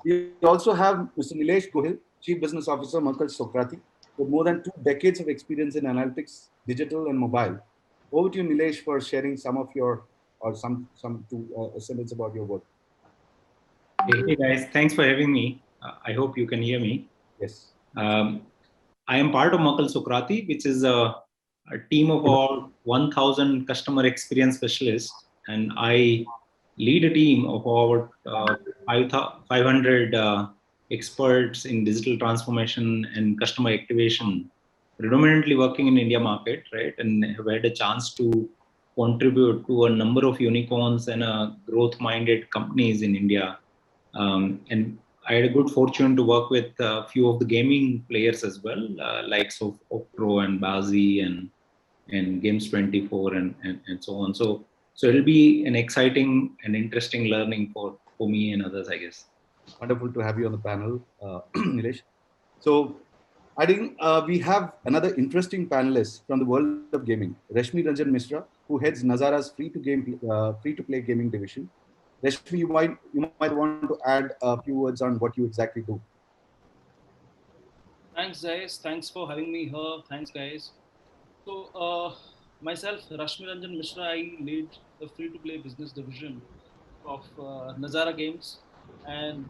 We also have Mr. Nilesh Gohil, Chief Business Officer, Merkle Sokrati, with more than 2 decades of experience in analytics, digital, and mobile. Over to you, Nilesh, for sharing some of your or some two a sentence about your work. Hey guys, thanks for having me. I hope you can hear me. Yes. Um, I am part of Makal Sokrati, which is a team of about 1,000 customer experience specialists, and I lead a team of about 500 experts in digital transformation and customer activation, predominantly working in India market, right? And have had a chance to contribute to a number of unicorns and growth-minded companies in India. And I had a good fortune to work with a few of the gaming players as well, likes of Optro and Bazi and Games 24 and so on. So it'll be an exciting and interesting learning for me and others, I guess. Wonderful to have you on the panel, Nilesh. So I think we have another interesting panelist from the world of gaming, Rashmi Ranjan Mishra, who heads Nazara's free to play gaming division. Rashmi, you might want to add a few words on what you exactly do. Thanks, guys. Thanks for having me here. Thanks, guys. So, myself, Rashmi Ranjan Mishra, I lead the free-to-play business division of Nazara Games, and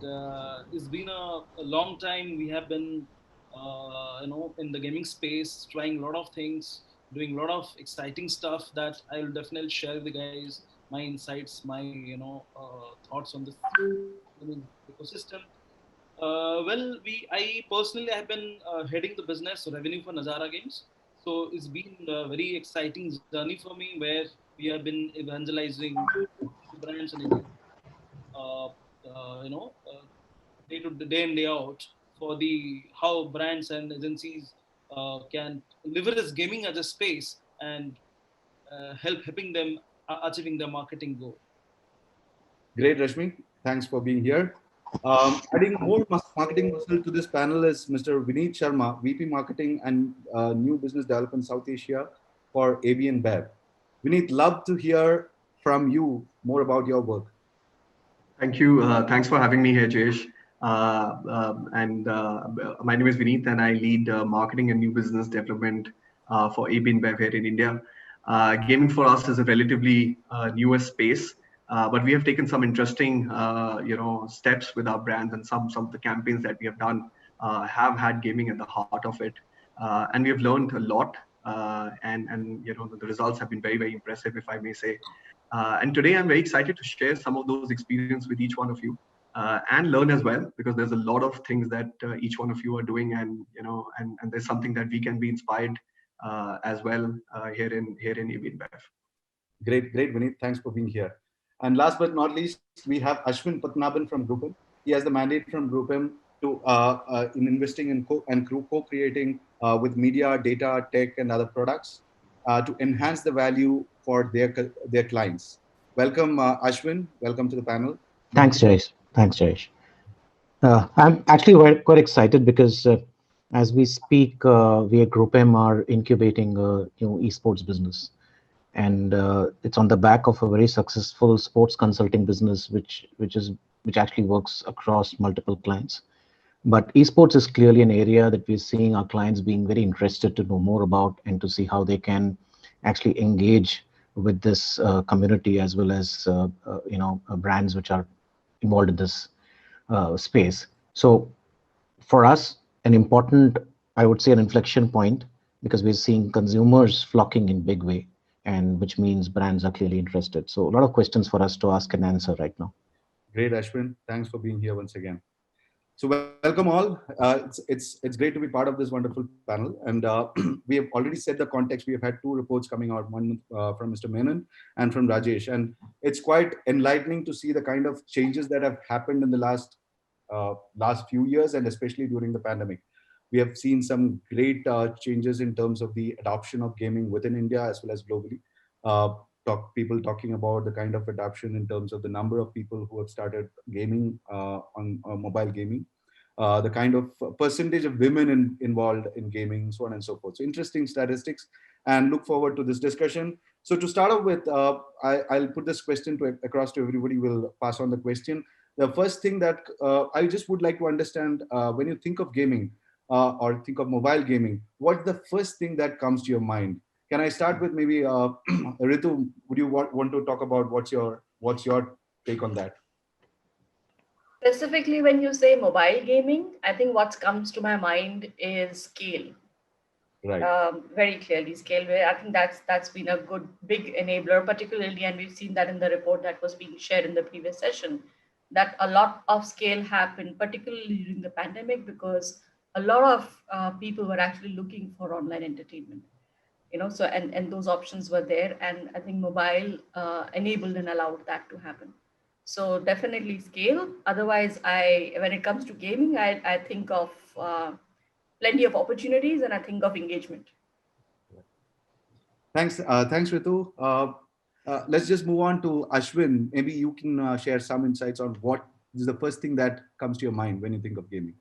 it's been a long time. We have been, in the gaming space, trying a lot of things, doing a lot of exciting stuff that I will definitely share with the guys my insights, my thoughts on this gaming ecosystem. I personally have been heading the business revenue for Nazara Games. So it's been a very exciting journey for me where we have been evangelizing brands and uh, day to day in day out for the how brands and agencies can leverage gaming as a space and helping them achieving their marketing goal. Great, Rashmi. Thanks for being here. Adding more marketing muscle to this panel is Mr. Vineet Sharma, VP Marketing and New Business Development South Asia for AB and Bev. Vineet, love to hear from you more about your work. Thank you. Thanks for having me here, Jayesh. And My name is Vineet, and I lead marketing and new business development for AB InBev here in India. Gaming for us is a relatively newer space, but we have taken some interesting, steps with our brands, and some of the campaigns that we have done have had gaming at the heart of it, and we have learned a lot. And the results have been very, very impressive, if I may say. And today I'm very excited to share some of those experiences with each one of you, and learn as well, because there's a lot of things that each one of you are doing, and there's something that we can be inspired as well here in Ibn Bev. Great, great, Vineet. Thanks for being here. And last but not least, we have Ashwin Patnaban from GroupM. He has the mandate from GroupM to in investing in co-creating with media, data, tech, and other products to enhance the value for their clients. Welcome, Ashwin. Welcome to the panel. Thanks, Jayesh. Thanks, Jayesh. I'm actually quite excited because as we speak, we at GroupM are incubating a new esports business, and it's on the back of a very successful sports consulting business, which actually works across multiple clients. But esports is clearly an area that we're seeing our clients being very interested to know more about and to see how they can actually engage with this community as well as brands which are involved in this space. So for us, an important, I would say, an inflection point, because we're seeing consumers flocking in big way, and which means brands are clearly interested. So a lot of questions for us to ask and answer right now. Great, Ashwin. Thanks for being here once again. So welcome all. It's great to be part of this wonderful panel, and we have already set the context. We have had two reports coming out, one from Mr. Menon and from Rajesh, and it's quite enlightening to see the kind of changes that have happened in the last few years, and especially during the pandemic. We have seen some great changes in terms of the adoption of gaming within India as well as globally. People talking about the kind of adoption in terms of the number of people who have started gaming on mobile gaming, the kind of percentage of women involved in gaming, so on and so forth. So interesting statistics, and look forward to this discussion. So to start off with, I'll put this question across to everybody. We'll pass on the question. the first thing that I just would like to understand, when you think of gaming or think of mobile gaming, what's the first thing that comes to your mind? Can I start with maybe Ritu? Would you want to talk about what's your take on that? Specifically, when you say mobile gaming, I think what comes to my mind is scale. Right. Very clearly, scale. Where I think that's been a good big enabler, particularly, and we've seen that in the report that was being shared in the previous session, that a lot of scale happened, particularly during the pandemic, because a lot of people were actually looking for online entertainment. So and those options were there, and I think mobile enabled and allowed that to happen. So definitely scale. Otherwise, I when it comes to gaming, I think of plenty of opportunities, and I think of engagement. Thanks, Ritu. Let's just move on to Ashwin. Maybe you can share some insights on what is the first thing that comes to your mind when you think of gaming.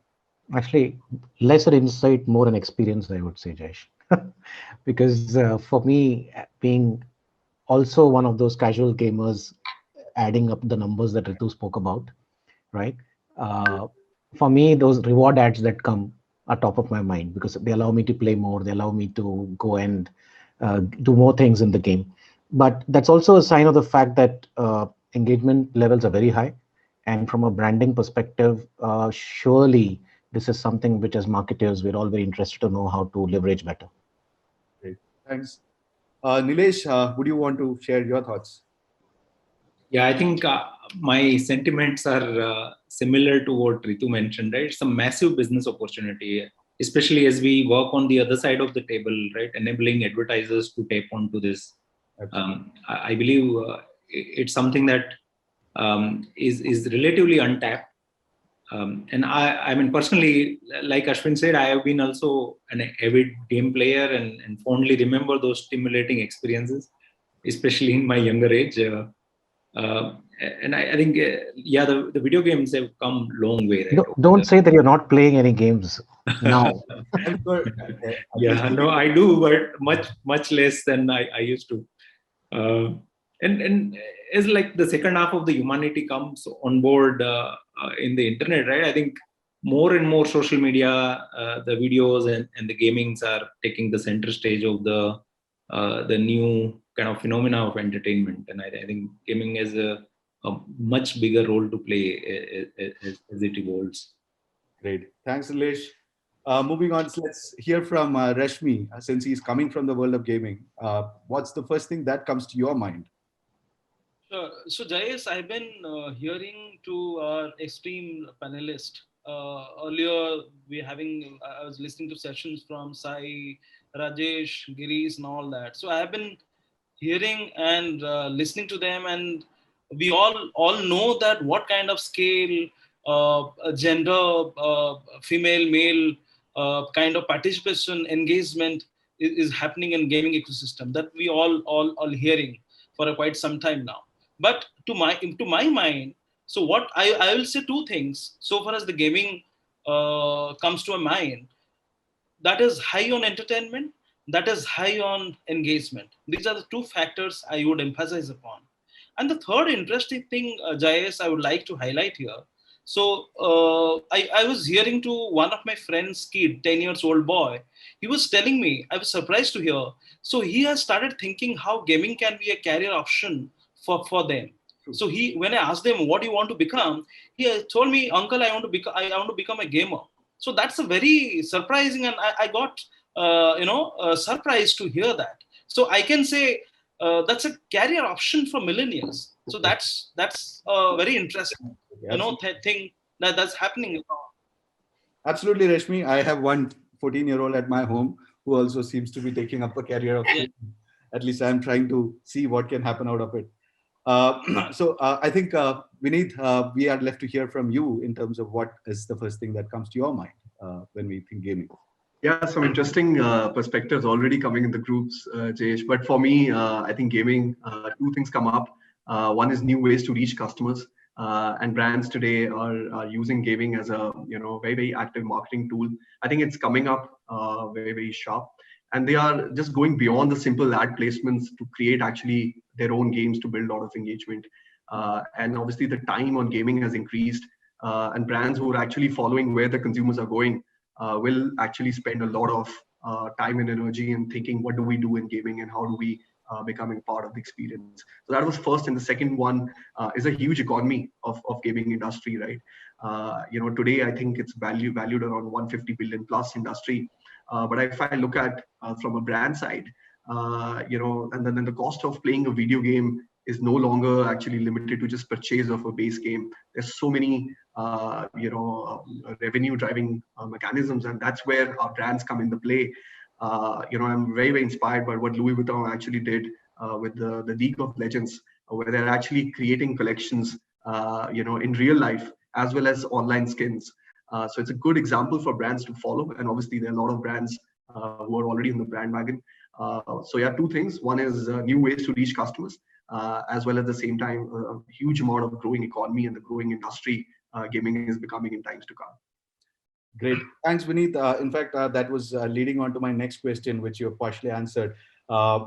Actually, lesser insight, more an experience, I would say, Jayesh. Because for me, being also one of those casual gamers, adding up the numbers that Ritu spoke about, right? Uh, for me, those reward ads that come are top of my mind because they allow me to play more, they allow me to go and do more things in the game. But that's also a sign of the fact that engagement levels are very high. And from a branding perspective, surely this is something which, as marketers, we're all very interested to know how to leverage better. Great. Thanks. Nilesh, would you want to share your thoughts? Yeah, I think my sentiments are similar to what Ritu mentioned, right? It's a massive business opportunity, especially as we work on the other side of the table, right? Enabling advertisers to tap onto this. I believe it's something that is relatively untapped. And I mean, personally, like Ashwin said, I have been also an avid game player and fondly remember those stimulating experiences, especially in my younger age. And I think, yeah, the video games have come long way, right? Don't say that you're not playing any games now. I'm sure. Yeah, no, I do, but much less than I used to. Uh, and as like the second half of the humanity comes on board in the internet, right? I think more and more social media, the videos and the gamings are taking the center stage of the new kind of phenomena of entertainment. And I think gaming has a much bigger role to play as it evolves. Great. Thanks, Nilesh. Moving on, so let's hear from Rashmi, since he's coming from the world of gaming. What's the first thing that comes to your mind? Sure. So, Jayes, I've been hearing to our esteemed panelist. Earlier, I was listening to sessions from Sai, Rajesh, Girish, and all that. So, I have been hearing and listening to them, and we all know that what kind of scale, gender, female, male, kind of participation, engagement is happening in gaming ecosystem that we all hearing for quite some time now. But to my mind, so what I will say two things so far as the gaming comes to a mind, that is high on entertainment, that is high on engagement. These are the two factors I would emphasize upon. And the third interesting thing, Jayesh, I would like to highlight here. So I was hearing to one of my friend's kid, 10 years old boy. He was telling me, I was surprised to hear. So he has started thinking how gaming can be a career option for them. So when I asked them, what do you want to become? He told me, Uncle, I want to become a gamer. So that's a very surprising, and I got surprised to hear that. So I can say that's a career option for millennials. So that's a very interesting thing that's happening. Absolutely, Rashmi. I have one 14-year-old at my home who also seems to be taking up a career of gaming. At least I'm trying to see what can happen out of it. So I think, Vineet, we are left to hear from you in terms of what is the first thing that comes to your mind when we think gaming. Yeah, some interesting perspectives already coming in the groups, Jayesh. But for me, I think gaming, two things come up. One is new ways to reach customers, and brands today are using gaming as a very very active marketing tool. I think it's coming up very very sharp, and they are just going beyond the simple ad placements to create actually their own games to build a lot of engagement. And obviously the time on gaming has increased, and brands who are actually following where the consumers are going will actually spend a lot of time and energy in thinking, what do we do in gaming and how do we becoming part of the experience. So that was first. And the second one is a huge economy of gaming industry, right? Today I think it's valued around 150 billion plus industry. But if I look at from a brand side, and then the cost of playing a video game is no longer actually limited to just purchase of a base game. There's so many revenue driving mechanisms, and that's where our brands come into play. I'm very, very inspired by what Louis Vuitton actually did with the League of Legends, where they're actually creating collections, in real life as well as online skins. So it's a good example for brands to follow. And obviously, there are a lot of brands who are already in the brand wagon. So yeah, two things. One is new ways to reach customers, as well at the same time, a huge amount of growing economy and the growing industry gaming is becoming in times to come. Great. Thanks, Vineet. In fact, that was leading on to my next question, which you have partially answered,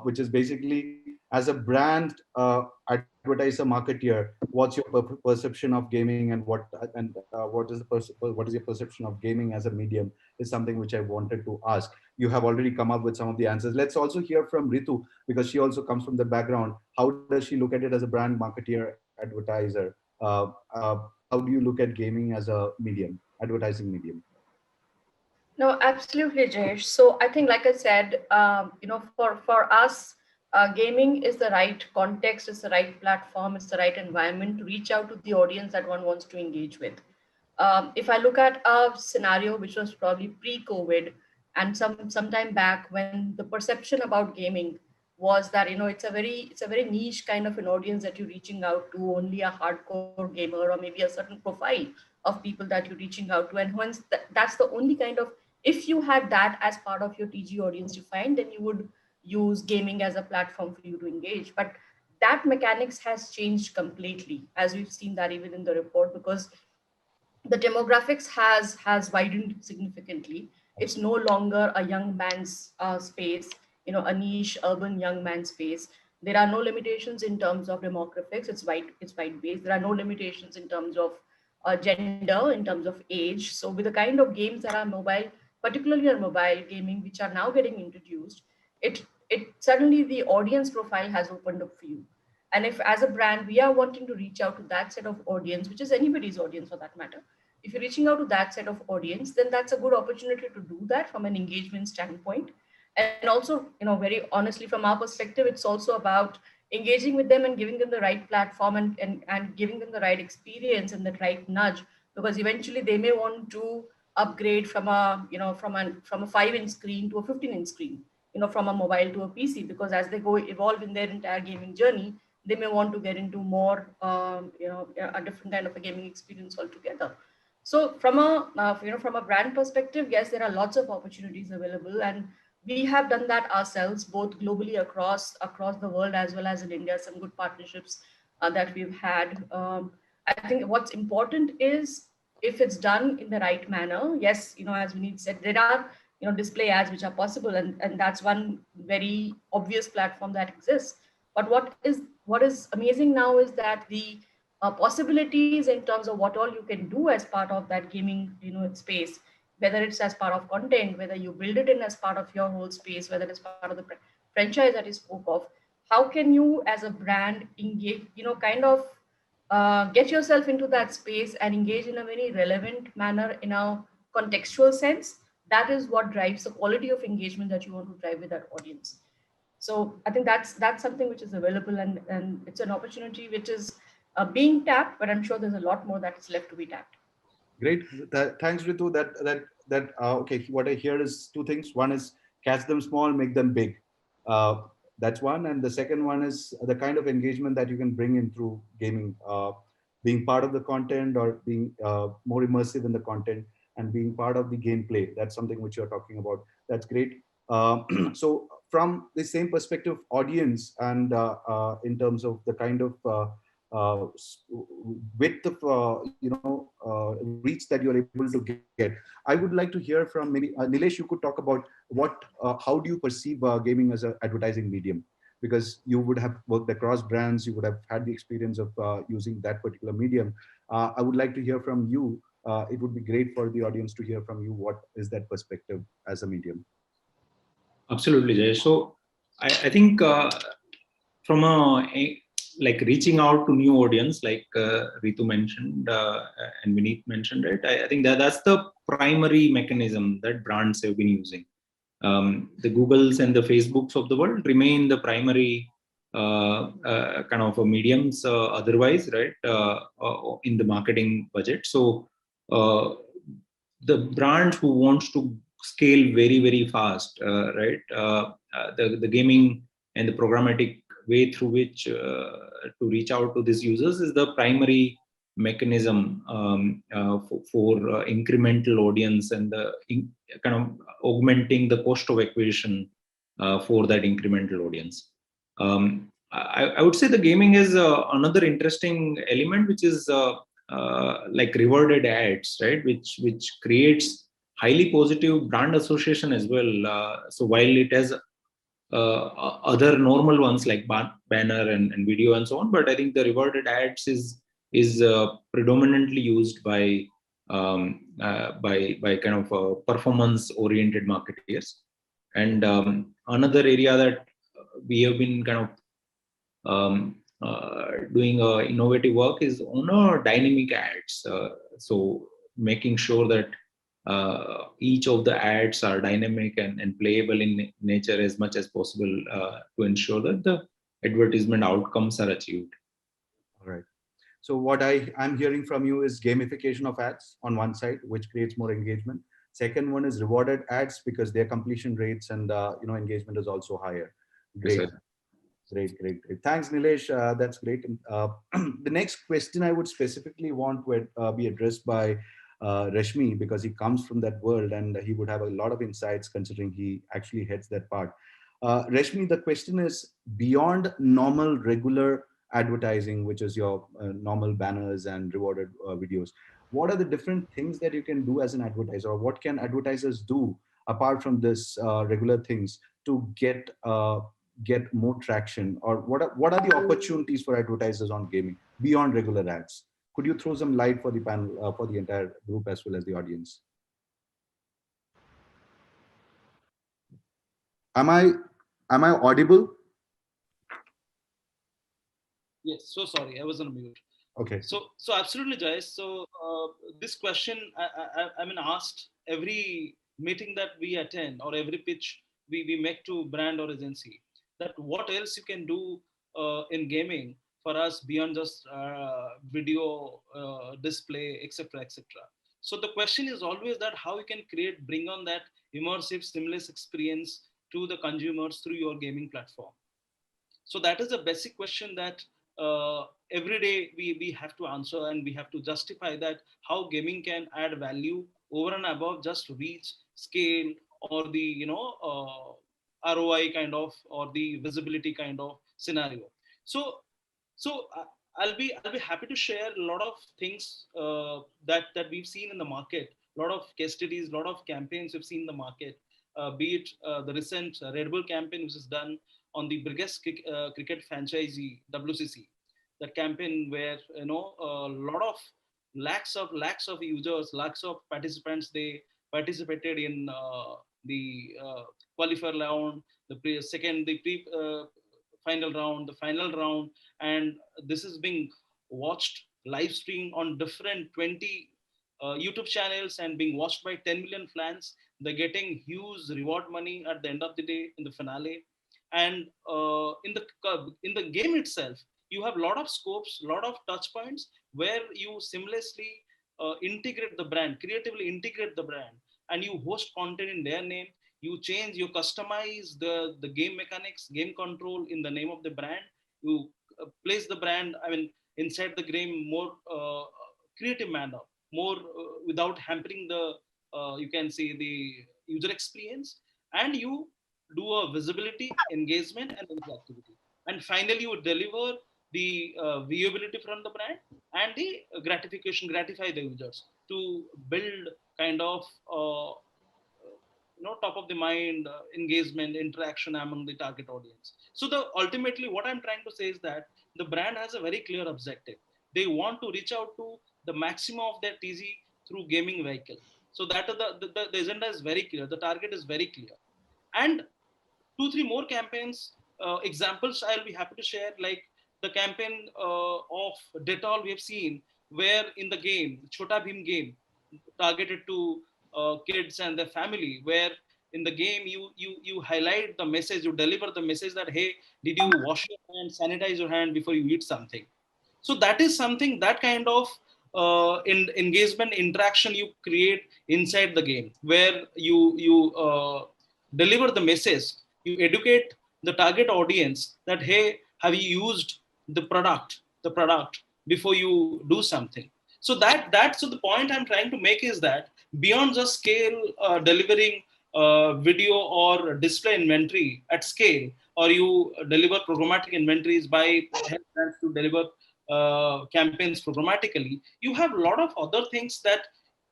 which is basically, as a brand advertiser marketeer, what's your perception of gaming, and what is your perception of gaming as a medium is something which I wanted to ask. You have already come up with some of the answers. Let's also hear from Ritu, because she also comes from the background. How does she look at it as a brand marketeer advertiser? How do you look at gaming as a medium, advertising medium? No, absolutely, Jayesh. So I think, like I said, for us, gaming is the right context, it's the right platform, it's the right environment to reach out to the audience that one wants to engage with. If I look at a scenario which was probably pre-COVID and some time back, when the perception about gaming was that it's a very niche kind of an audience that you're reaching out to, only a hardcore gamer or maybe a certain profile of people that you're reaching out to, and once that's the only kind of, if you had that as part of your TG audience defined, then you would use gaming as a platform for you to engage. But that mechanics has changed completely, as we've seen that even in the report, because the demographics has widened significantly. It's no longer a young man's space, a niche urban young man space. There are no limitations in terms of demographics. It's wide based. There are no limitations in terms of gender, in terms of age. So with the kind of games that are mobile, particularly on mobile gaming, which are now getting introduced, it suddenly the audience profile has opened up for you. And if as a brand we are wanting to reach out to that set of audience, which is anybody's audience for that matter, if you're reaching out to that set of audience, then that's a good opportunity to do that from an engagement standpoint. And also, very honestly, from our perspective, it's also about engaging with them and giving them the right platform, and giving them the right experience and the right nudge, because eventually they may want to upgrade from a 5-inch screen to a 15-inch screen, from a mobile to a PC, because as they go evolve in their entire gaming journey, they may want to get into more a different kind of a gaming experience altogether. So from a brand perspective, yes, there are lots of opportunities available, and we have done that ourselves, both globally across the world as well as in India. Some good partnerships that we've had. I think what's important is, if it's done in the right manner. Yes, as Vineet said, there are display ads which are possible, and that's one very obvious platform that exists. But what is amazing now is that the possibilities in terms of what all you can do as part of that gaming space, whether it's as part of content, whether you build it in as part of your whole space, whether it's part of the franchise that you spoke of. How can you as a brand engage, kind of get yourself into that space and engage in a very relevant manner, in a contextual sense? That is what drives the quality of engagement that you want to drive with that audience. So I think that's something which is available, and it's an opportunity which is being tapped, but I'm sure there's a lot more that is left to be tapped. Great. Thanks, Ritu. Okay. What I hear is two things. One is catch them small, make them big. Uh, that's one, and the second one is the kind of engagement that you can bring in through gaming, being part of the content, or being more immersive in the content, and being part of the gameplay. That's something which you're talking about. That's great. So from the same perspective, audience, and in terms of the kind of width of reach that you're able to get, I would like to hear from maybe Nilesh. You could talk about how do you perceive gaming as an advertising medium? because you would have worked across brands, you would have had the experience of using that particular medium. I would like to hear from you. It would be great for the audience to hear from you. What is that perspective as a medium? Absolutely, Jay. So I think from like reaching out to new audience, like Ritu mentioned and Vineet mentioned, right? I think that's the primary mechanism that brands have been using. The Googles and the Facebooks of the world remain the primary kind of mediums otherwise, right? In the marketing budget. So the brand who wants to scale very, very fast, right? The gaming and the programmatic way through which to reach out to these users is the primary mechanism for incremental audience and the kind of augmenting the cost of acquisition for that incremental audience. I would say the gaming is another interesting element, which is like rewarded ads, right? Which creates highly positive brand association as well. So while it has other normal ones like banner and video and so on, but I think the rewarded ads is predominantly used by kind of performance oriented marketers. And another area that we have been kind of doing innovative work is on dynamic ads. So making sure that each of the ads are dynamic and playable in nature as much as possible to ensure that the advertisement outcomes are achieved. All right. So what I'm hearing from you is gamification of ads on one side, which creates more engagement. Second one is rewarded ads because their completion rates and engagement is also higher. Great. Yes, Great. Thanks, Nilesh. That's great. The next question I would specifically want to be addressed by Rashmi, because he comes from that world and he would have a lot of insights considering he actually heads that part. Rashmi, the question is, beyond normal, regular advertising, which is your normal banners and rewarded videos, what are the different things that you can do as an advertiser, or what can advertisers do apart from this regular things to get more traction, or what are the opportunities for advertisers on gaming beyond regular ads? Could you throw some light for the panel, for the entire group as well as the audience? Am I audible? Yes, so sorry, I was on mute. Okay. So absolutely, Jai. So this question I mean asked every meeting that we attend or every pitch we make to brand or agency, that what else you can do in gaming for us beyond just video display, etc., etc. So the question is always that how you can bring on that immersive seamless experience to the consumers through your gaming platform. So that is a basic question that every day we have to answer, and we have to justify that how gaming can add value over and above just reach, scale, or the ROI kind of, or the visibility kind of scenario. So so I'll be happy to share a lot of things that we've seen in the market, a lot of case studies, a lot of campaigns we've seen in the market, be it the recent Red Bull campaign, which is done on the biggest cricket franchisee WCC. That campaign where a lot of lakhs of users, lakhs of participants, they participated in the qualifier round, the pre final round, the final round, and this is being watched live stream on different 20 YouTube channels and being watched by 10 million fans. They're getting huge reward money at the end of the day in the finale. And in the game itself, you have a lot of scopes, a lot of touch points where you seamlessly integrate the brand, creatively integrate the brand, and you host content in their name. You change, you customize the game mechanics, game control in the name of the brand. You place the brand, I mean, inside the game more creative manner, more without hampering the you can say the user experience, and you do a visibility, engagement, and interactivity, and finally you deliver the viewability from the brand and the gratify the users to build kind of top of the mind engagement, interaction among the target audience. So the ultimately what I'm trying to say is that the brand has a very clear objective. They want to reach out to the maximum of their TZ through gaming vehicle. So that is the agenda is very clear. The target is very clear. And two, three more campaigns, examples I'll be happy to share, like the campaign of Dettol we have seen, where in the game, Chota Bhim game, targeted to kids and their family, where in the game you highlight the message, you deliver the message that, hey, did you wash your hand, sanitize your hand before you eat something? So that is something, that kind of engagement interaction you create inside the game, where you deliver the message, you educate the target audience that, hey, have you used the product before you do something? So so the point I'm trying to make is that beyond just scale, delivering video or display inventory at scale, or you deliver programmatic inventories by help brands to deliver campaigns programmatically, you have a lot of other things that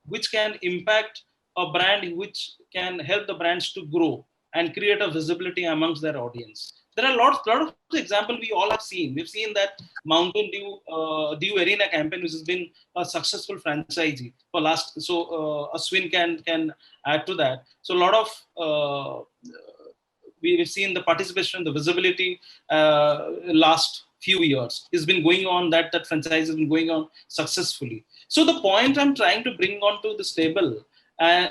which can impact a brand, which can help the brands to grow and create a visibility amongst their audience. There are lot of examples we all have seen. We've seen that Mountain Dew Arena campaign, which has been a successful franchisee for last. So Aswin can add to that. So a lot of we've seen the participation, the visibility last few years. It's been going on, that franchise has been going on successfully. So the point I'm trying to bring onto this table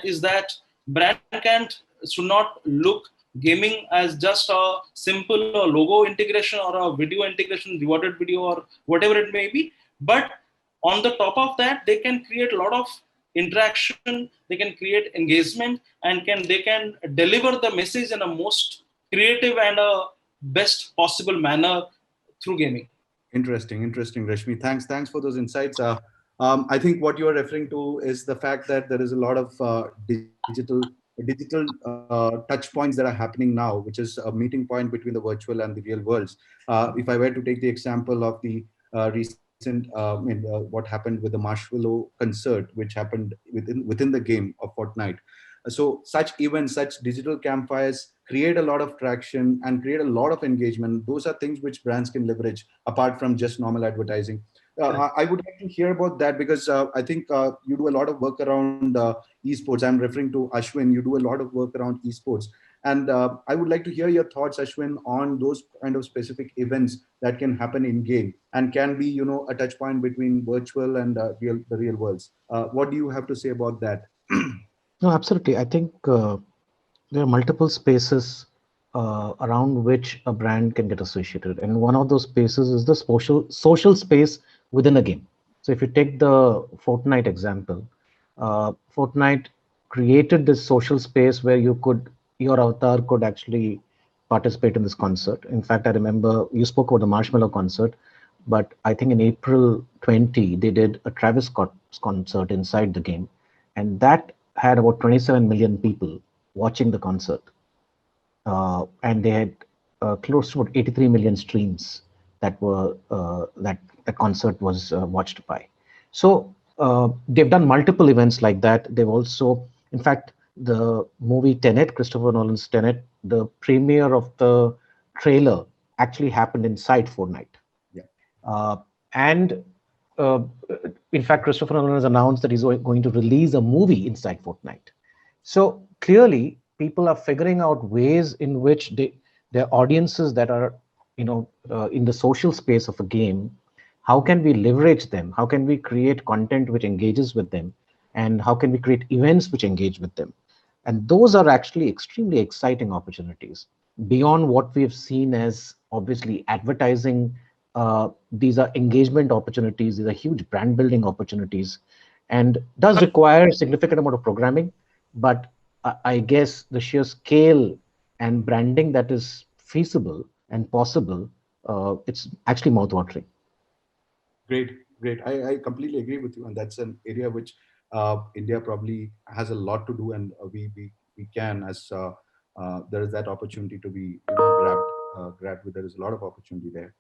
is that brand can't should not look gaming as just a simple logo integration or a video integration, rewarded video or whatever it may be. But on the top of that, they can create a lot of interaction, they can create engagement, and they can deliver the message in a most creative and a best possible manner through gaming. Interesting, Rashmi. Thanks for those insights. I think what you are referring to is the fact that there is a lot of digital touch points that are happening now, which is a meeting point between the virtual and the real worlds. If I were to take the example of the recent, what happened with the Marshmallow concert, which happened within the game of Fortnite. So such events, such digital campfires create a lot of traction and create a lot of engagement. Those are things which brands can leverage apart from just normal advertising. I would like to hear about that, because I think you do a lot of work around esports. I'm referring to Ashwin. You do a lot of work around esports. And I would like to hear your thoughts, Ashwin, on those kind of specific events that can happen in game and can be, a touch point between virtual and the real worlds. What do you have to say about that? No, absolutely. I think there are multiple spaces around which a brand can get associated, and one of those spaces is the social space within a game. So if you take the Fortnite example, Fortnite created this social space where your avatar could actually participate in this concert. In fact, I remember you spoke about the Marshmallow concert, but I think in April 20 they did a Travis Scott concert inside the game, and that had about 27 million people watching the concert, and they had close to about 83 million streams that the concert was watched by. So they've done multiple events like that. They've also, in fact, the movie Tenet, Christopher Nolan's Tenet, the premiere of the trailer actually happened inside Fortnite. Yeah. And in fact, Christopher Nolan has announced that he's going to release a movie inside Fortnite. So clearly, people are figuring out ways in which their audiences that are, in the social space of a game, how can we leverage them? How can we create content which engages with them? And how can we create events which engage with them? And those are actually extremely exciting opportunities beyond what we've seen as obviously advertising. These are engagement opportunities. These are huge brand building opportunities, and does require a significant amount of programming. But I guess the sheer scale and branding that is feasible and possible, it's actually mouthwatering. Great. I completely agree with you, and that's an area which India probably has a lot to do, and we can, as there is that opportunity to be grabbed with. There is a lot of opportunity there.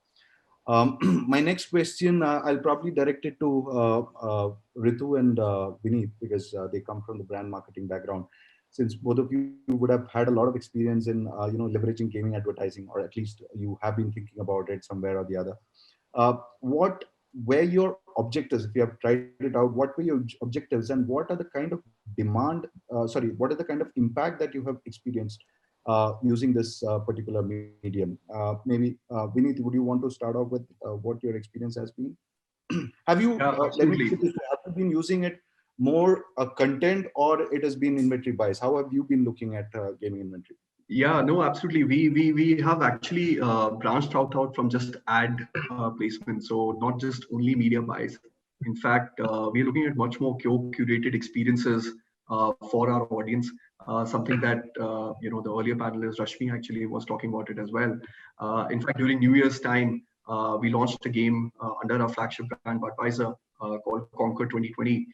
My next question, I'll probably direct it to Ritu and Vineet, because they come from the brand marketing background. since both of you would have had a lot of experience in leveraging gaming advertising, or at least you have been thinking about it somewhere or the other. What were your objectives? If you have tried it out, what were your objectives, and what are the kind of demand? What are the kind of impact that you have experienced using this particular medium? Maybe Vineet, would you want to start off with what your experience has been? Have you, Yeah, let me absolutely. put it this way, have you been using it more content, or it has been inventory buys? How have you been looking at gaming inventory? Yeah, no, absolutely. We have actually branched out from just ad placement. So not just only media buys. In fact, we're looking at much more curated experiences for our audience. Something that the earlier panelist Rashmi actually was talking about it as well. In fact, during New Year's time, we launched a game under our flagship brand Advertisers called Conquer 2020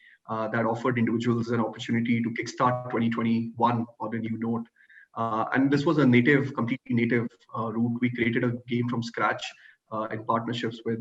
that offered individuals an opportunity to kickstart 2021 on a new note. And this was a completely native route. We created a game from scratch in partnerships with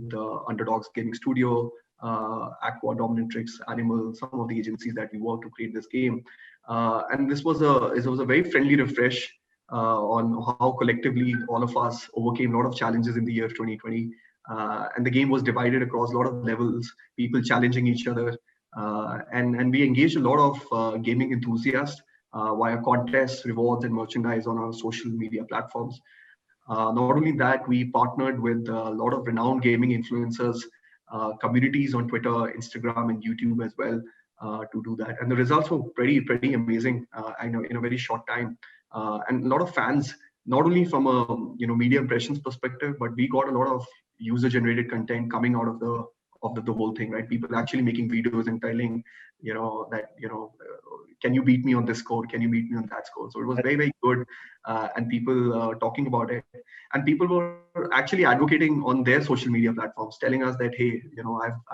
Underdogs Gaming Studio, Aqua, Dominatrix, Animal, some of the agencies that we worked to create this game. And this was a very friendly refresh on how collectively all of us overcame a lot of challenges in the year 2020. And the game was divided across a lot of levels, people challenging each other. And we engaged a lot of gaming enthusiasts via contests, rewards, and merchandise on our social media platforms. Not only that, we partnered with a lot of renowned gaming influencers, communities on Twitter, Instagram, and YouTube as well to do that. And the results were pretty amazing. I know in a very short time, and a lot of fans, not only from a media impressions perspective, but we got a lot of user-generated content coming out of the whole thing, right? People actually making videos and telling, that can you beat me on this score? Can you beat me on that score? So it was very good, and people talking about it, and people were actually advocating on their social media platforms, telling us that, hey,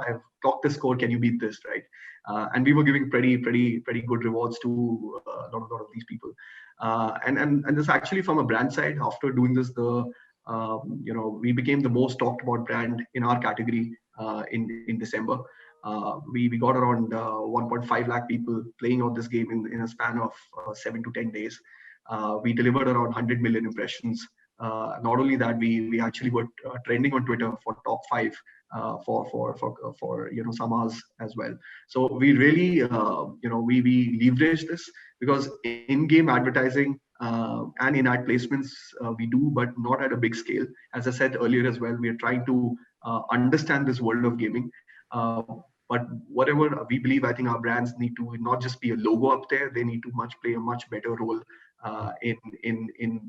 I've clocked this score. Can you beat this, right? And we were giving pretty good rewards to a lot of these people, and this actually from a brand side. After doing this, we became the most talked about brand in our category in December. We got around 1.5 lakh people playing out this game in a span of 7 to 10 days. We delivered around 100 million impressions. Not only that, we actually were trending on Twitter for top 5 for some hours as well. So we really we leverage this, because in-game advertising and in-ad placements we do, but not at a big scale. As I said earlier as well, we are trying to understand this world of gaming. But whatever we believe, I think our brands need to not just be a logo up there; they need to play a much better role in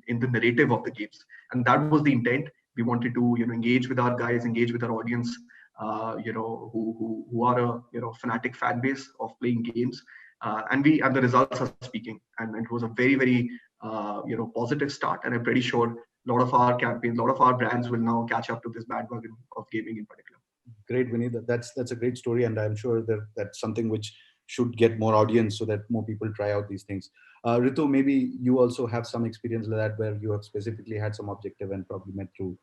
the narrative of the games. And that was the intent. We wanted to engage with our guys, engage with our audience, who are a fanatic fan base of playing games, and the results are speaking. And it was a very positive start. And I'm pretty sure a lot of our campaigns, a lot of our brands will now catch up to this bandwagon of gaming in particular. Great, Vinny. That's a great story, and I'm sure that that's something which should get more audience so that more people try out these things. Ritu, maybe you also have some experience like that, where you have specifically had some objective and probably met through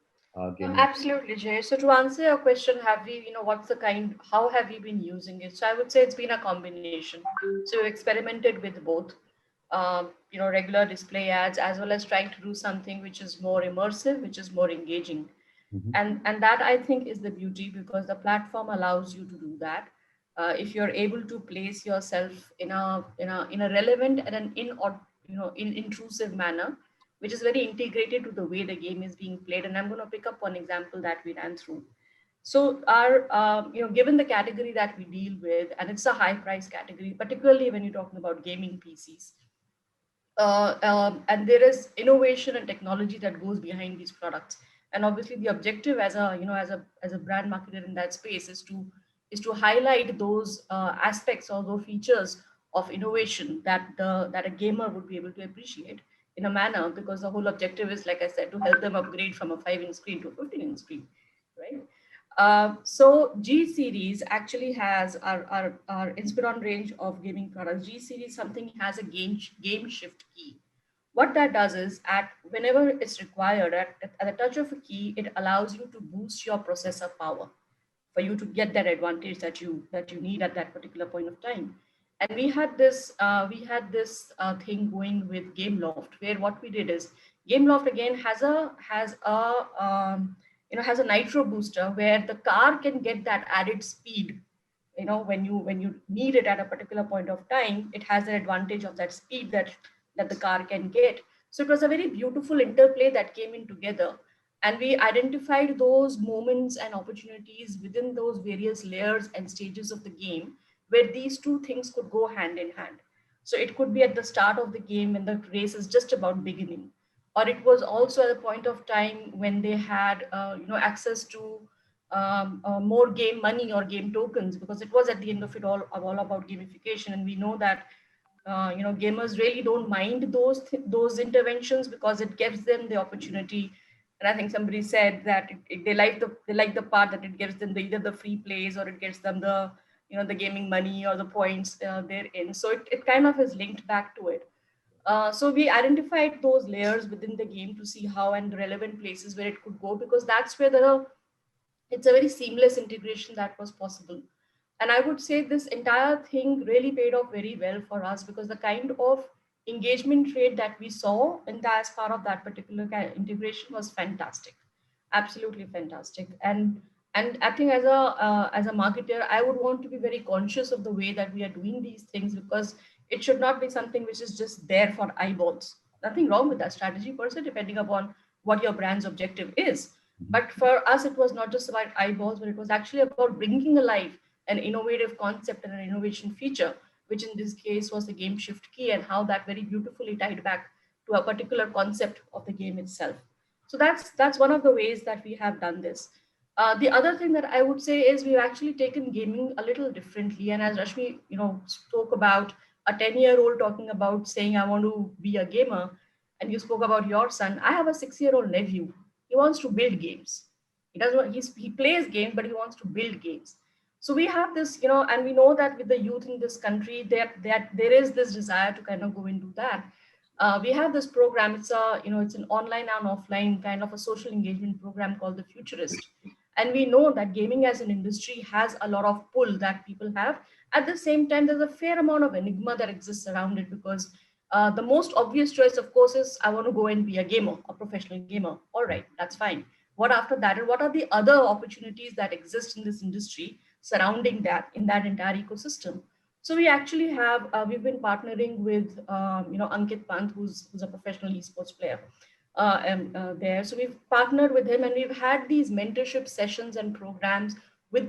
gaming. Absolutely, Jay. So to answer your question, have we, what's the kind, how have we been using it? So I would say it's been a combination. So we experimented with both, regular display ads, as well as trying to do something which is more immersive, which is more engaging. Mhm. And that, I think, is the beauty, because the platform allows you to do that. If you're able to place yourself in a relevant and an in intrusive manner, which is very integrated to the way the game is being played. And I'm going to pick up one example that we ran through. So our given the category that we deal with, and it's a high price category, particularly when you're talking about gaming PCs, and there is innovation and technology that goes behind these products. And obviously the objective as a as a brand marketer in that space is to highlight those aspects or those features of innovation that a gamer would be able to appreciate in a manner, because the whole objective is, like I said, to help them upgrade from a 5-inch screen to a 15-inch screen, right? So G series actually has our Inspiron range of gaming products. G series something has a game shift key. What that does is, at whenever it's required, at the touch of a key, it allows you to boost your processor power for you to get that advantage that you need at that particular point of time. And we had this thing going with Gameloft, where what we did is Gameloft again has a nitro booster where the car can get that added speed. When you need it at a particular point of time, it has an advantage of that speed that the car can get. So it was a very beautiful interplay that came in together, and we identified those moments and opportunities within those various layers and stages of the game where these two things could go hand in hand. So it could be at the start of the game when the race is just about beginning, or it was also at a point of time when they had access to more game money or game tokens, because it was at the end of it all about gamification. And we know that gamers really don't mind those interventions because it gives them the opportunity. And I think somebody said that they like the part that it gives them either the free plays or it gets them the gaming money or the points therein. So it kind of is linked back to it. So we identified those layers within the game to see how and the relevant places where it could go, because that's where it's a very seamless integration that was possible. And I would say this entire thing really paid off very well for us, because the kind of engagement rate that we saw in the, as part of that particular integration was fantastic, absolutely fantastic. And I think as a marketer, I would want to be very conscious of the way that we are doing these things, because it should not be something which is just there for eyeballs. Nothing wrong with that strategy per se, depending upon what your brand's objective is. But for us, it was not just about eyeballs, but it was actually about bringing alive an innovative concept and an innovation feature, which in this case was the game shift key, and how that very beautifully tied back to a particular concept of the game itself. So that's one of the ways that we have done this. The other thing that I would say is we've actually taken gaming a little differently. And as Rashmi, spoke about a 10-year-old talking about saying, I want to be a gamer. And you spoke about your son. I have a 6-year-old nephew. He wants to build games. He doesn't want, he plays games, but he wants to build games. So we have this, and we know that with the youth in this country, there is this desire to kind of go into that. We have this program. It's an online and offline kind of a social engagement program called the Futurist. And we know that gaming as an industry has a lot of pull that people have. At the same time, there's a fair amount of enigma that exists around it, because the most obvious choice, of course, is I want to go and be a gamer, a professional gamer. All right, that's fine. What after that? And what are the other opportunities that exist in this industry surrounding that, in that entire ecosystem? So we actually we've been partnering with, Ankit Pant, who's a professional esports player there. So we've partnered with him, and we've had these mentorship sessions and programs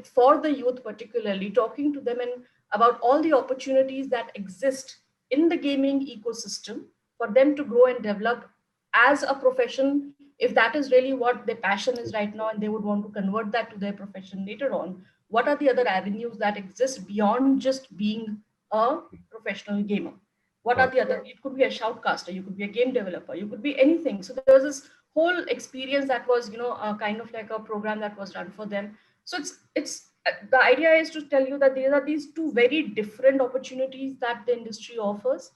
for the youth, particularly talking to them and about all the opportunities that exist in the gaming ecosystem for them to grow and develop as a profession, if that is really what their passion is right now and they would want to convert that to their profession later on. What are the other avenues that exist beyond just being a professional gamer? What are the other? It could be a shoutcaster, you could be a game developer, you could be anything. So there was this whole experience that was, kind of like a program that was run for them. So it's the idea is to tell you that there are these two very different opportunities that the industry offers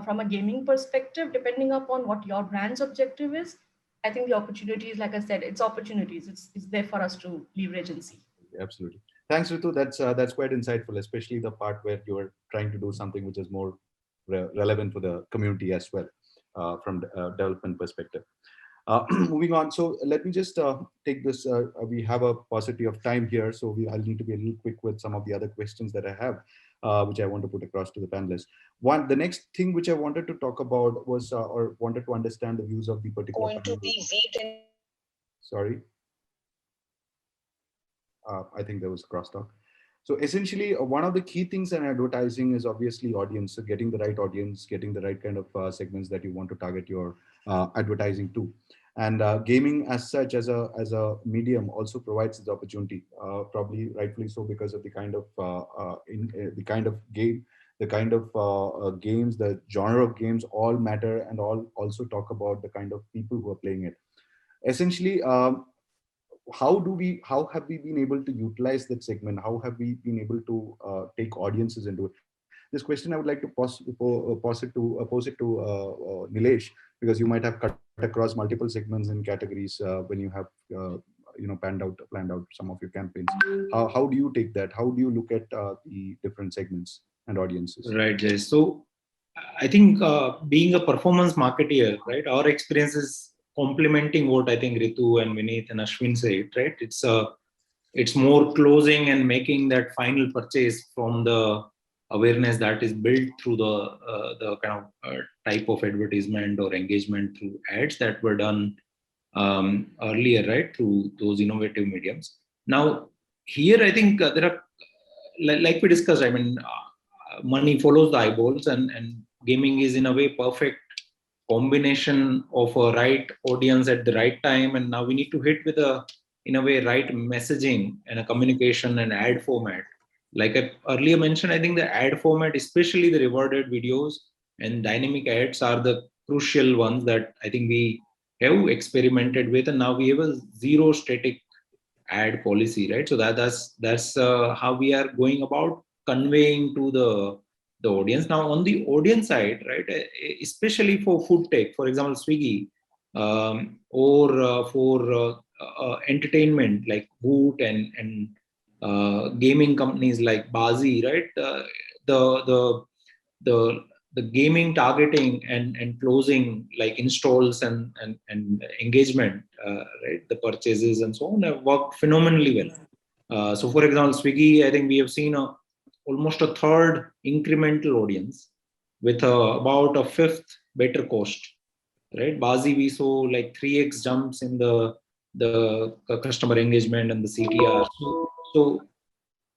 from a gaming perspective, depending upon what your brand's objective is. I think the opportunities, like I said, it's opportunities. It's there for us to leverage and see. Absolutely. Thanks, Ritu. That's quite insightful, especially the part where you are trying to do something which is more relevant for the community as well, from development perspective. Moving on. So let me just take this. We have a paucity of time here, so I'll need to be a little quick with some of the other questions that I have, which I want to put across to the panelists. The next thing which I wanted to talk about was, or wanted to understand the views of the particular. Going to be Sorry. I think there was crosstalk. So essentially, one of the key things in advertising is obviously audience. So getting the right audience, getting the right kind of segments that you want to target your advertising to. And gaming as such, as a medium, also provides this opportunity. Probably rightfully so, because of the kind of the kind of game, the kind of games, the genre of games all matter, and all also talk about the kind of people who are playing it. Essentially, how have we been able to utilize that segment? How have we been able to take audiences into it? This question I would like to pose it to Nilesh, because you might have cut across multiple segments and categories when you have planned out some of your campaigns. How do you take that? How do you look at the different segments? and audiences? Right, Jay. So I think being a performance marketeer, right, our experience is complementing what I think Ritu and Vineet and Ashwin said, right? It's more closing and making that final purchase from the awareness that is built through the kind of type of advertisement or engagement through ads that were done earlier, right, through those innovative mediums. Now, here I think there are, like we discussed, I mean, money follows the eyeballs, and gaming is in a way perfect combination of a right audience at the right time. And now we need to hit with a, in a way, right messaging and a communication and ad format. Like I earlier mentioned, I think the ad format, especially the rewarded videos and dynamic ads, are the crucial ones that I think we have experimented with, and now we have a zero static ad policy, right? So that's how we are going about conveying to the audience. Now on the audience side, right, especially for food tech, for example, Swiggy, or for entertainment like Boot and gaming companies like Bazi, right? The the the the gaming targeting and closing, like installs and engagement, right, the purchases and so on, have worked phenomenally well. So for example, Swiggy, I think we have seen almost a third incremental audience with about a fifth better cost, right? Bazi, we saw like 3x jumps in the customer engagement and the CTR. So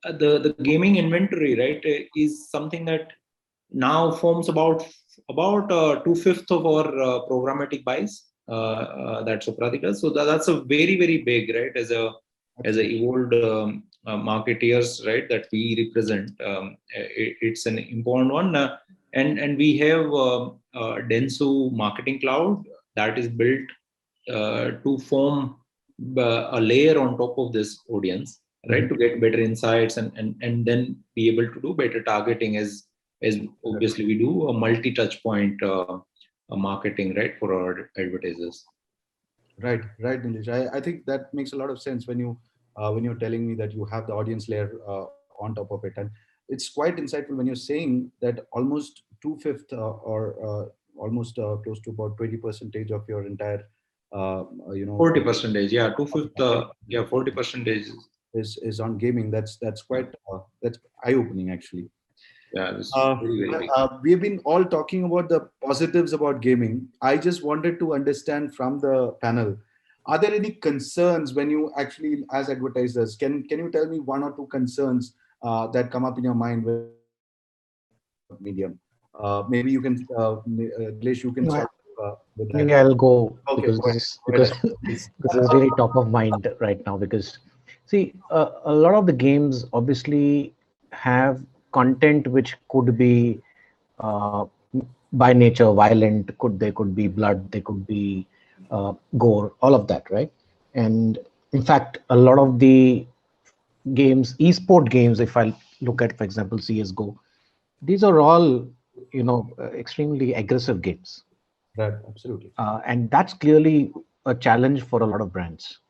the gaming inventory, right, is something that now forms about 2/5 of our programmatic buys that Suprati does. So that's a very big, right, as a evolved marketeers, right, that we represent. It's an important one, and we have Densu Marketing Cloud that is built to form a layer on top of this audience, right, to get better insights and then be able to do better targeting, as obviously we do a multi-touch point marketing, right, for our advertisers. Right, Nilesh. I think that makes a lot of sense when you're telling me that you have the audience layer on top of it, and it's quite insightful when you're saying that almost 2/5 or almost close to about 20% of your entire 40%, yeah, 2/5, yeah, 40% is on gaming. That's quite that's eye-opening actually. Yeah, it's very big. We've been all talking about the positives about gaming. I just wanted to understand from the panel, are there any concerns when you actually, as advertisers, can you tell me one or two concerns that come up in your mind when you're medium? Maybe you can, Nilesh, you can No, start with that. maybe I'll go Okay, because go ahead. because Please. this is really top of mind right now. Because see, a lot of the games obviously have content which could be uh, by nature violent. They could be blood, they could be gore, all of that, right? And in fact, a lot of the games, esport games, if I look at, for example, CS:GO, these are all extremely aggressive games. Right, absolutely. And that's clearly a challenge for a lot of brands.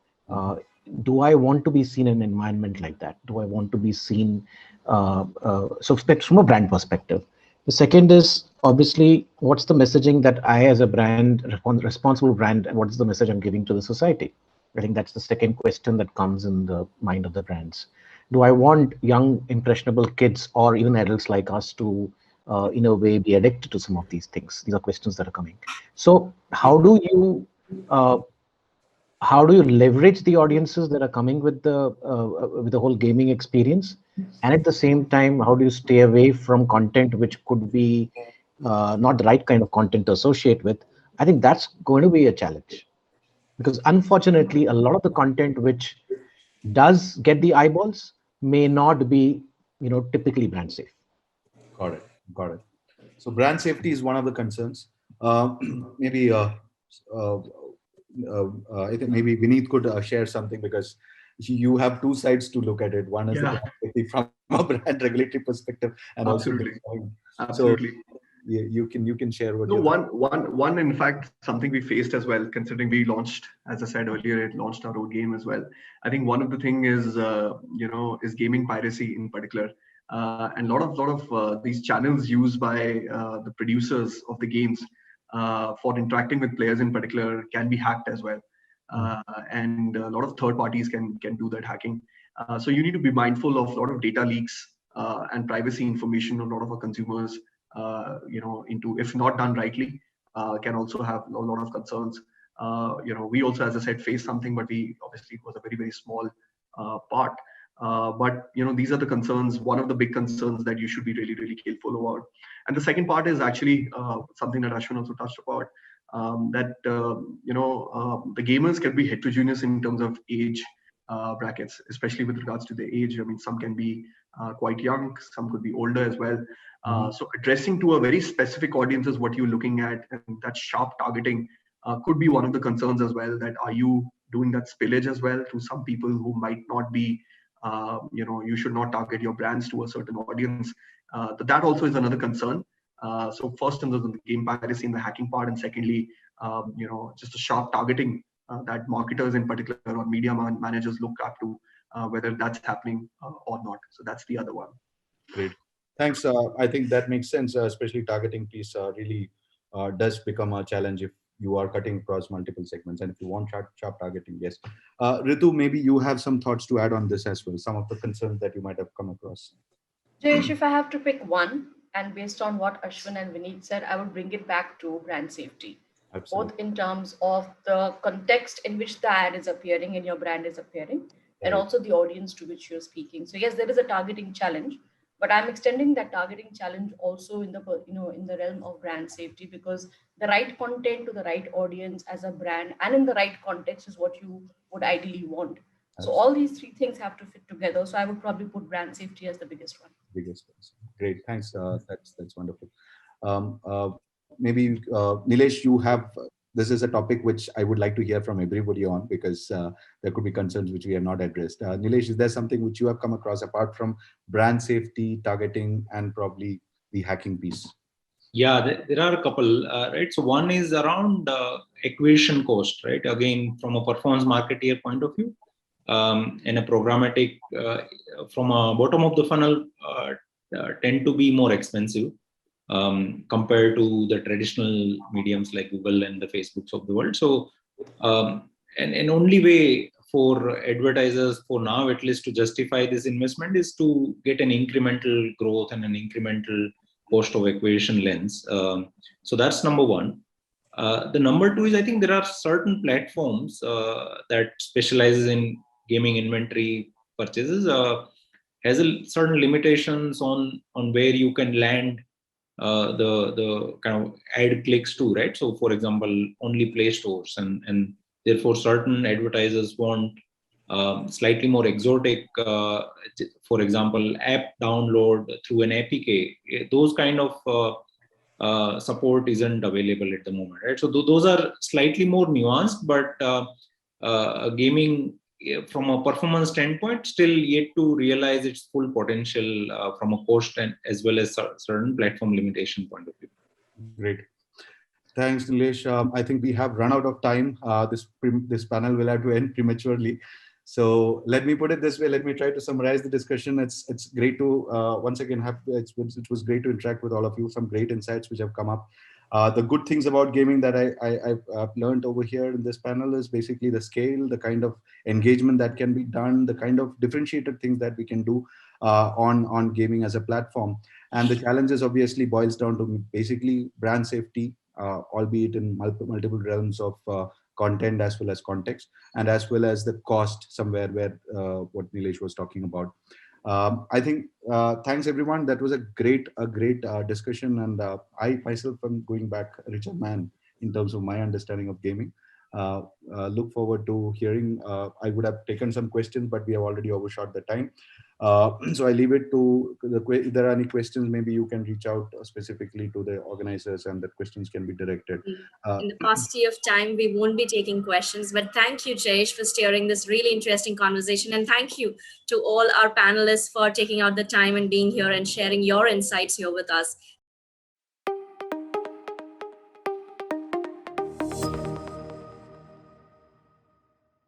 Do I want to be seen in an environment like that? Do I want to be seen? So from a brand perspective. The second is obviously what's the messaging that I, as a brand, responsible brand, what is the message I'm giving to the society? I think that's the second question that comes in the mind of the brands. Do I want young, impressionable kids or even adults like us to, in a way, be addicted to some of these things? These are questions that are coming. So uh, how do you leverage the audiences that are coming with the whole gaming experience, and at the same time, how do you stay away from content which could be not the right kind of content to associate with? I think that's going to be a challenge, because unfortunately, a lot of the content which does get the eyeballs may not be, typically brand safe. Got it. Got it. So brand safety is one of the concerns. Uh, maybe I think maybe Vineet could share something, because you have two sides to look at it. One is the Yeah. brand safety from a brand regulatory perspective, and also Absolutely. so Absolutely. you can share what No, you one, in fact, something we faced as well, considering we launched, as I said earlier, it launched our own game as well. I think one of the thing is, is gaming piracy in particular. And lot of these channels used by the producers of the games for interacting with players in particular can be hacked as well. And a lot of third parties can do that hacking. So you need to be mindful of a lot of data leaks and privacy information of a lot of our consumers, into, if not done rightly, can also have a lot of concerns. We also, as I said, faced something, but we obviously, it was a very, very small part. But these are the concerns, one of the big concerns that you should be really, really careful about. And the second part is actually something that Ashwin also touched about, that the gamers can be heterogeneous in terms of age brackets, especially with regards to the age. I mean, some can be quite young, some could be older as well. So addressing to a very specific audience is what you're looking at, and that sharp targeting could be one of the concerns as well. That are you doing that spillage as well to some people who might not be, you should not target your brands to a certain audience. That also is another concern. So first, in the game piracy and the hacking part, and secondly, just a sharp targeting that marketers in particular or media managers look up to, whether that's happening or not. So that's the other one. Great. Thanks. I think that makes sense, especially targeting piece really does become a challenge if you are cutting across multiple segments and if you want sharp targeting. Yes. Ritu, maybe you have some thoughts to add on this as well, some of the concerns that you might have come across. Jayesh, if I have to pick one, and based on what Ashwin and Vineet said, I would bring it back to brand safety. Absolutely. Both in terms of the context in which the ad is appearing and your brand is appearing, and also the audience to which you're speaking. So yes, there is a targeting challenge, but I'm extending that targeting challenge also in the in the realm of brand safety, because the right content to the right audience as a brand and in the right context is what you would ideally want. So all these three things have to fit together. So I would probably put brand safety as the biggest one. Biggest one. Great, thanks. That's wonderful. Maybe Nilesh, you have. This is a topic which I would like to hear from everybody on, because there could be concerns which we have not addressed. Nilesh, is there something which you have come across apart from brand safety, targeting, and probably the hacking piece? Yeah, there are a couple, right? So one is around acquisition cost, right? Again, from a performance marketeer point of view, and a programmatic, from a bottom of the funnel, tend to be more expensive compared to the traditional mediums like Google and the Facebooks of the world. So, and only way for advertisers for now, at least, to justify this investment is to get an incremental growth and an incremental cost of acquisition lens. So that's number one. The number two is, I think there are certain platforms that specializes in gaming inventory purchases, has certain limitations on where you can land the kind of ad clicks to, right? So for example, only Play stores, and therefore certain advertisers want slightly more exotic, for example, app download through an APK. Those kind of support isn't available at the moment, right? So those are slightly more nuanced, but gaming from a performance standpoint still yet to realize its full potential from a cost and as well as certain platform limitation point of view. Great. Thanks, Nilesh. I think we have run out of time. This panel will have to end prematurely. So let me put it this way. Let me try to summarize the discussion. It's great to once again have. It was great to interact with all of you. Some great insights which have come up. The good things about gaming that I've learned over here in this panel is basically the scale, the kind of engagement that can be done, the kind of differentiated things that we can do on gaming as a platform. And the challenges obviously boils down to basically brand safety, albeit in multiple realms of content as well as context, and as well as the cost somewhere where what Nilesh was talking about. I think thanks everyone. That was a great discussion, and I myself am going back a richer man in terms of my understanding of gaming. Look forward to hearing. I would have taken some questions, but we have already overshot the time. So I leave it to if there are any questions, maybe you can reach out specifically to the organizers and the questions can be directed. In the paucity of time, we won't be taking questions, but thank you, Jayesh, for steering this really interesting conversation. And thank you to all our panelists for taking out the time and being here and sharing your insights here with us.